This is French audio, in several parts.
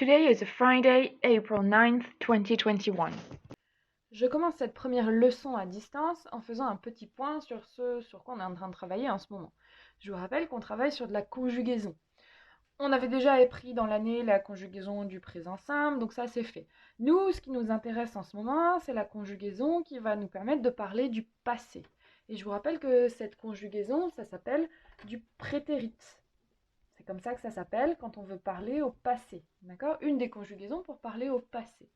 Today is Friday, April 9th, 2021. Je commence cette première leçon à distance en faisant un petit point sur ce sur quoi on est en train de travailler en ce moment. Je vous rappelle qu'on travaille sur de la conjugaison. On avait déjà appris dans l'année la conjugaison du présent simple, donc ça c'est fait. Nous, ce qui nous intéresse en ce moment, c'est la conjugaison qui va nous permettre de parler du passé. Et je vous rappelle que cette conjugaison, ça s'appelle du prétérit. C'est comme ça que ça s'appelle quand on veut parler au passé. D'accord? Une des conjugaisons pour parler au passé.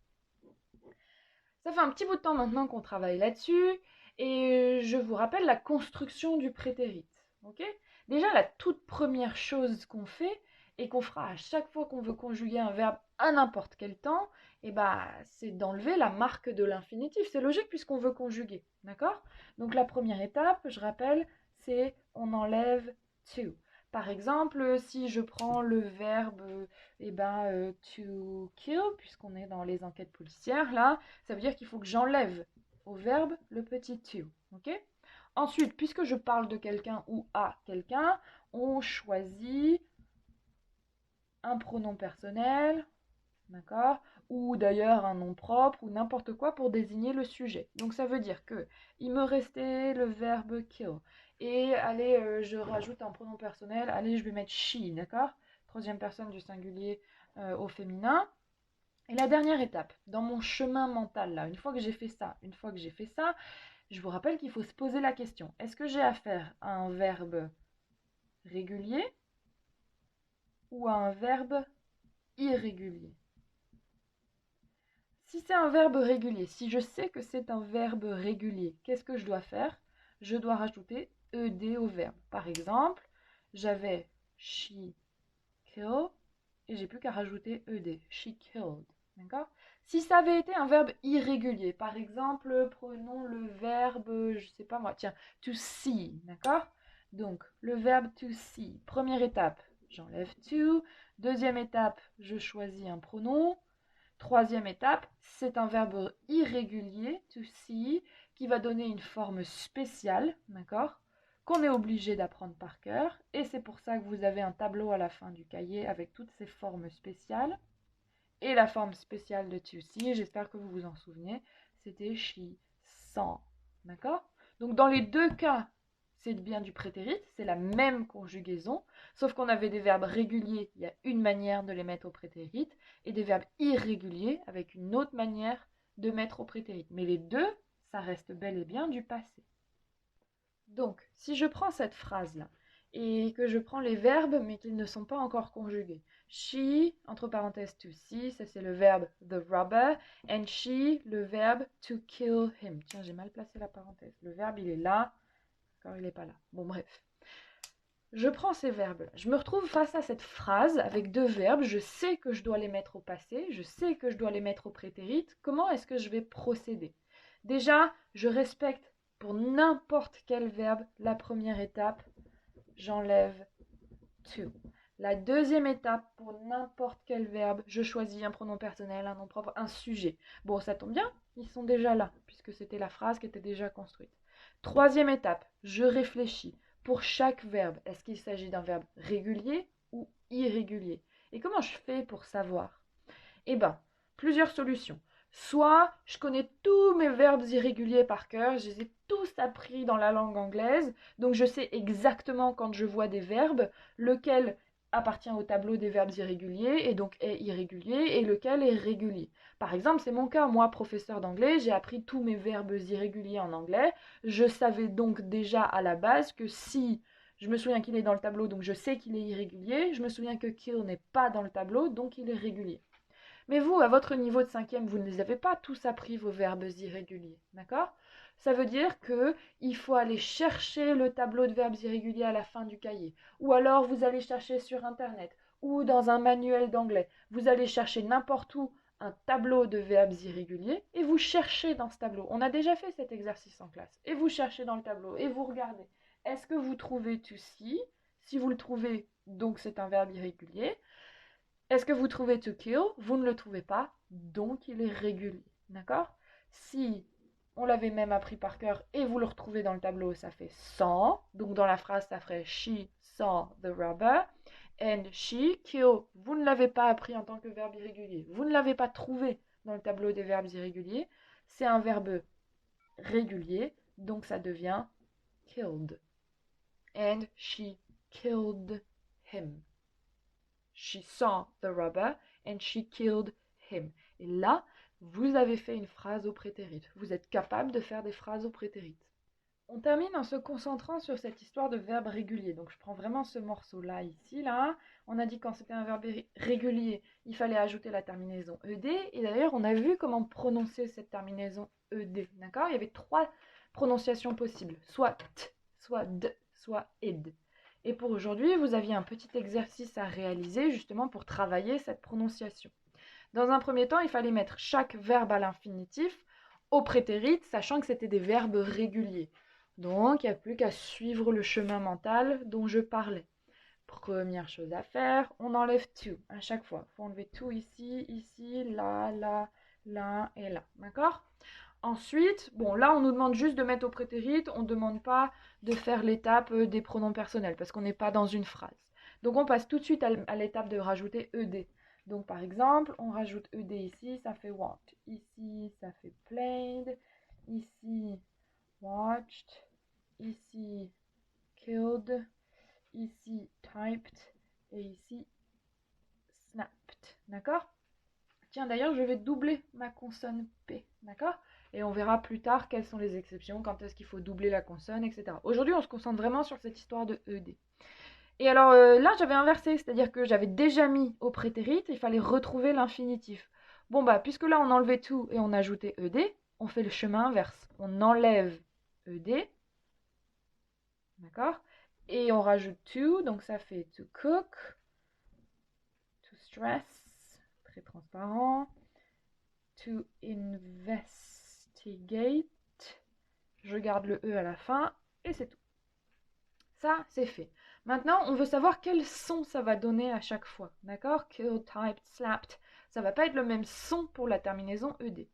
Ça fait un petit bout de temps maintenant qu'on travaille là-dessus et je vous rappelle la construction du prétérit. Ok? Déjà, la toute première chose qu'on fait et qu'on fera à chaque fois qu'on veut conjuguer un verbe à n'importe quel temps, c'est d'enlever la marque de l'infinitif. C'est logique puisqu'on veut conjuguer. D'accord? Donc la première étape, je rappelle, c'est on enlève to. Par exemple, si je prends le verbe to kill, puisqu'on est dans les enquêtes policières là, ça veut dire qu'il faut que j'enlève au verbe le petit to. Ok? Ensuite, puisque je parle de quelqu'un ou à quelqu'un, on choisit un pronom personnel, d'accord? Ou d'ailleurs un nom propre ou n'importe quoi pour désigner le sujet. Donc ça veut dire que il me restait le verbe kill. Et allez, je rajoute un pronom personnel. Allez, je vais mettre she, d'accord? Troisième personne du singulier au féminin. Et la dernière étape, dans mon chemin mental, là, une fois que j'ai fait ça, je vous rappelle qu'il faut se poser la question. Est-ce que j'ai affaire à un verbe régulier ou à un verbe irrégulier? Si c'est un verbe régulier, si je sais que c'est un verbe régulier, qu'est-ce que je dois faire? Je dois rajouter ed au verbe. Par exemple, j'avais she kill et j'ai plus qu'à rajouter ed, she killed. D'accord? Si ça avait été un verbe irrégulier, par exemple, prenons le verbe, je sais pas moi, tiens, to see, d'accord? Donc, le verbe to see, première étape, j'enlève to. Deuxième étape, je choisis un pronom. Troisième étape, c'est un verbe irrégulier, to see, qui va donner une forme spéciale, d'accord, qu'on est obligé d'apprendre par cœur. Et c'est pour ça que vous avez un tableau à la fin du cahier avec toutes ces formes spéciales. Et la forme spéciale de to see, j'espère que vous vous en souvenez, c'était she, saw, d'accord? Donc dans les deux cas, c'est bien du prétérit, c'est la même conjugaison, sauf qu'on avait des verbes réguliers, il y a une manière de les mettre au prétérit, et des verbes irréguliers avec une autre manière de mettre au prétérit. Mais les deux, ça reste bel et bien du passé. Donc, si je prends cette phrase-là, et que je prends les verbes, mais qu'ils ne sont pas encore conjugués. She, entre parenthèses, to see, ça c'est le verbe the robber, and she, le verbe to kill him. Tiens, j'ai mal placé la parenthèse. Le verbe, il est là, d'accord, il n'est pas là. Bon, bref. Je prends ces verbes-là. Je me retrouve face à cette phrase avec deux verbes. Je sais que je dois les mettre au passé, je sais que je dois les mettre au prétérit. Comment est-ce que je vais procéder? Déjà, je respecte pour n'importe quel verbe la première étape, j'enlève to. La deuxième étape, pour n'importe quel verbe, je choisis un pronom personnel, un nom propre, un sujet. Bon, ça tombe bien, ils sont déjà là, puisque c'était la phrase qui était déjà construite. Troisième étape, je réfléchis. Pour chaque verbe, est-ce qu'il s'agit d'un verbe régulier ou irrégulier? Et comment je fais pour savoir? Eh bien, plusieurs solutions. Soit je connais tous mes verbes irréguliers par cœur, je les ai tous appris dans la langue anglaise, donc je sais exactement quand je vois des verbes, lequel appartient au tableau des verbes irréguliers et donc est irrégulier et lequel est régulier. Par exemple, c'est mon cas, moi, professeur d'anglais, j'ai appris tous mes verbes irréguliers en anglais, je savais donc déjà à la base que si je me souviens qu'il est dans le tableau, donc je sais qu'il est irrégulier, je me souviens que kill n'est pas dans le tableau, donc il est régulier. Mais vous, à votre niveau de cinquième, vous ne les avez pas tous appris, vos verbes irréguliers, d'accord? Ça veut dire qu'il faut aller chercher le tableau de verbes irréguliers à la fin du cahier. Ou alors vous allez chercher sur Internet ou dans un manuel d'anglais. Vous allez chercher n'importe où un tableau de verbes irréguliers et vous cherchez dans ce tableau. On a déjà fait cet exercice en classe. Et vous cherchez dans le tableau et vous regardez. Est-ce que vous trouvez to see? Si vous le trouvez, donc c'est un verbe irrégulier. Est-ce que vous trouvez to kill? Vous ne le trouvez pas, donc il est régulier. D'accord? Si on l'avait même appris par cœur et vous le retrouvez dans le tableau, ça fait saw. Donc dans la phrase, ça ferait she saw the robber. and she kill. Vous ne l'avez pas appris en tant que verbe irrégulier. Vous ne l'avez pas trouvé dans le tableau des verbes irréguliers. C'est un verbe régulier, donc ça devient killed. And she killed him. She saw the robber and she killed him. Et là, vous avez fait une phrase au prétérit. Vous êtes capable de faire des phrases au prétérit. On termine en se concentrant sur cette histoire de verbe régulier. Donc je prends vraiment ce morceau-là, ici, là. On a dit quand c'était un verbe régulier, il fallait ajouter la terminaison ed. Et d'ailleurs, on a vu comment prononcer cette terminaison ed. D'accord? Il y avait 3 prononciations possibles. Soit t, soit d, soit ed. Et pour aujourd'hui, vous aviez un petit exercice à réaliser justement pour travailler cette prononciation. Dans un premier temps, il fallait mettre chaque verbe à l'infinitif au prétérit, sachant que c'était des verbes réguliers. Donc, il n'y a plus qu'à suivre le chemin mental dont je parlais. Première chose à faire, on enlève to à chaque fois. Il faut enlever to ici, ici, là, là, là et là. D'accord? Ensuite, bon, là, on nous demande juste de mettre au prétérit. On ne demande pas de faire l'étape des pronoms personnels parce qu'on n'est pas dans une phrase. Donc, on passe tout de suite à l'étape de rajouter ed. Donc, par exemple, on rajoute ed ici, ça fait walked. Ici, ça fait played. Ici, watched. Ici, killed. Ici, typed. Et ici, snapped. D'accord? Tiens, d'ailleurs, je vais doubler ma consonne P. D'accord? Et on verra plus tard quelles sont les exceptions, quand est-ce qu'il faut doubler la consonne, etc. Aujourd'hui, on se concentre vraiment sur cette histoire de ed. Et alors là, j'avais inversé, c'est-à-dire que j'avais déjà mis au prétérit, il fallait retrouver l'infinitif. Bon, bah, puisque là, on enlevait tout et on ajoutait ed, on fait le chemin inverse. On enlève ed, d'accord? Et on rajoute to, donc ça fait to cook, to stress, très transparent, to investigate, je garde le e à la fin, et c'est tout. Ça, c'est fait. Maintenant, on veut savoir quel son ça va donner à chaque fois, d'accord? Killed, typed, slapped. Ça va pas être le même son pour la terminaison ed.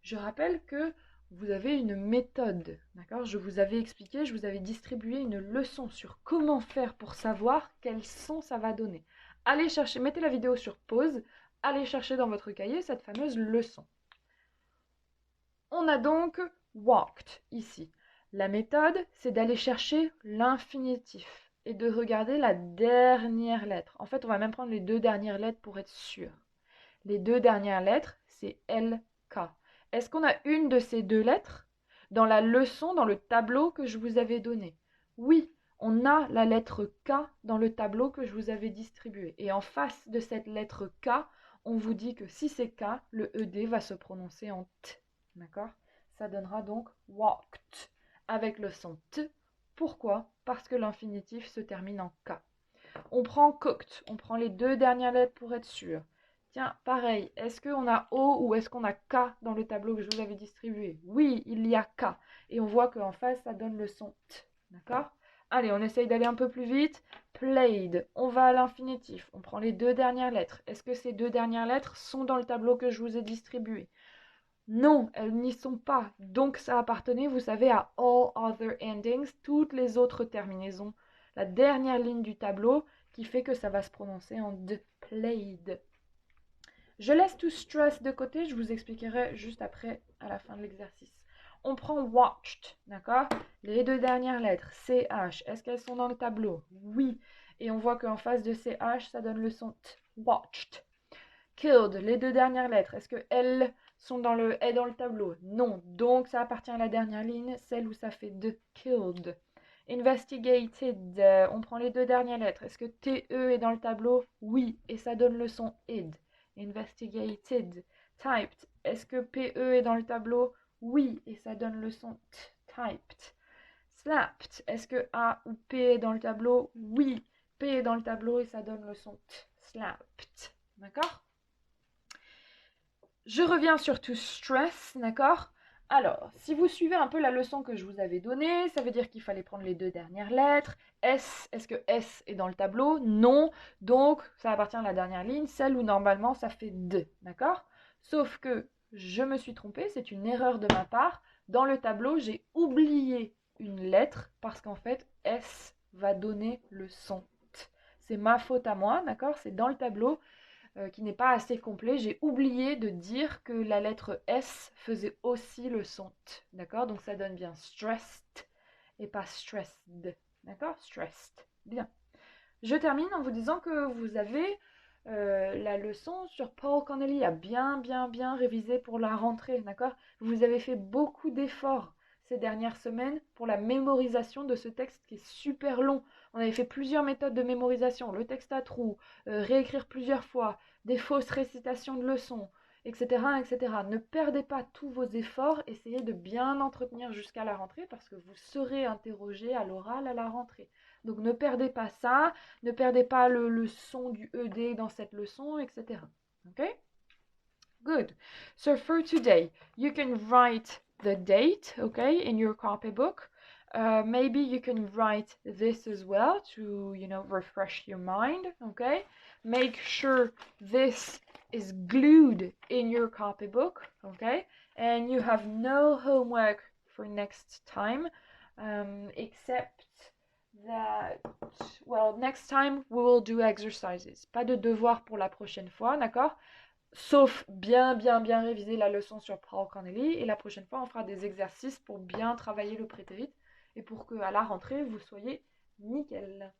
Je rappelle que vous avez une méthode, d'accord? Je vous avais expliqué, je vous avais distribué une leçon sur comment faire pour savoir quel son ça va donner. Allez chercher, mettez la vidéo sur pause, allez chercher dans votre cahier cette fameuse leçon. On a donc walked ici. La méthode, c'est d'aller chercher l'infinitif et de regarder la dernière lettre. En fait, on va même prendre les 2 dernières lettres pour être sûr. Les 2 dernières lettres, c'est LK. Est-ce qu'on a une de ces 2 lettres dans la leçon, dans le tableau que je vous avais donné? Oui, on a la lettre K dans le tableau que je vous avais distribué. Et en face de cette lettre K, on vous dit que si c'est K, le ED va se prononcer en T. D'accord? Ça donnera donc walked avec le son T. Pourquoi? Parce que l'infinitif se termine en K. On prend cooked, on prend les 2 dernières lettres pour être sûr. Tiens, pareil, est-ce qu'on a O ou est-ce qu'on a K dans le tableau que je vous avais distribué? Oui, il y a K. Et on voit qu'en face, ça donne le son T. D'accord? Allez, on essaye d'aller un peu plus vite. Played, on va à l'infinitif. On prend les 2 dernières lettres. Est-ce que ces 2 dernières lettres sont dans le tableau que je vous ai distribué? Non, elles n'y sont pas. Donc ça appartenait, vous savez, à all other endings, toutes les autres terminaisons. La dernière ligne du tableau qui fait que ça va se prononcer en d, played. Je laisse to stress de côté, je vous expliquerai juste après, à la fin de l'exercice. On prend watched, d'accord? Les 2 dernières lettres, CH, est-ce qu'elles sont dans le tableau? Oui. Et on voit qu'en face de CH, ça donne le son T, watched. Killed, les 2 dernières lettres, est-ce que L sont dans le tableau? Non. Donc, ça appartient à la dernière ligne, celle où ça fait de killed. Investigated, on prend les 2 dernières lettres. Est-ce que TE est dans le tableau? Oui. Et ça donne le son id. Investigated. Typed, est-ce que PE est dans le tableau? Oui. Et ça donne le son T. Typed. Slapped, est-ce que A ou P est dans le tableau? Oui. P est dans le tableau et ça donne le son T. Slapped. D'accord? Je reviens sur to stress, d'accord? Alors, si vous suivez un peu la leçon que je vous avais donnée, ça veut dire qu'il fallait prendre les 2 dernières lettres. S, est-ce que S est dans le tableau? Non. Donc, ça appartient à la dernière ligne, celle où normalement ça fait D, d'accord? Sauf que je me suis trompée, c'est une erreur de ma part. Dans le tableau, j'ai oublié une lettre parce qu'en fait, S va donner le son T. c'est ma faute à moi, d'accord? C'est dans le tableau qui n'est pas assez complet. J'ai oublié de dire que la lettre S faisait aussi le son T, d'accord? Donc ça donne bien stressed et pas stressed, d'accord? Stressed. Bien. Je termine en vous disant que vous avez la leçon sur Paul Connelly à bien réviser pour la rentrée, d'accord? Vous avez fait beaucoup d'efforts ces dernières semaines pour la mémorisation de ce texte qui est super long. On avait fait plusieurs méthodes de mémorisation, le texte à trous, réécrire plusieurs fois, des fausses récitations de leçons, etc., etc. Ne perdez pas tous vos efforts, essayez de bien entretenir jusqu'à la rentrée parce que vous serez interrogé à l'oral à la rentrée. Donc ne perdez pas ça, ne perdez pas le son du ED dans cette leçon, etc. Okay? Good. So for today, you can write the date, okay, in your copybook. Maybe you can write this as well to, refresh your mind, okay? Make sure this is glued in your copybook, okay? And you have no homework for next time, except that, well, next time we will do exercises. Pas de devoir pour la prochaine fois, d'accord? Sauf bien réviser la leçon sur Paul Connelly. Et la prochaine fois, on fera des exercices pour bien travailler le prétérit et pour qu'à la rentrée, vous soyez nickel.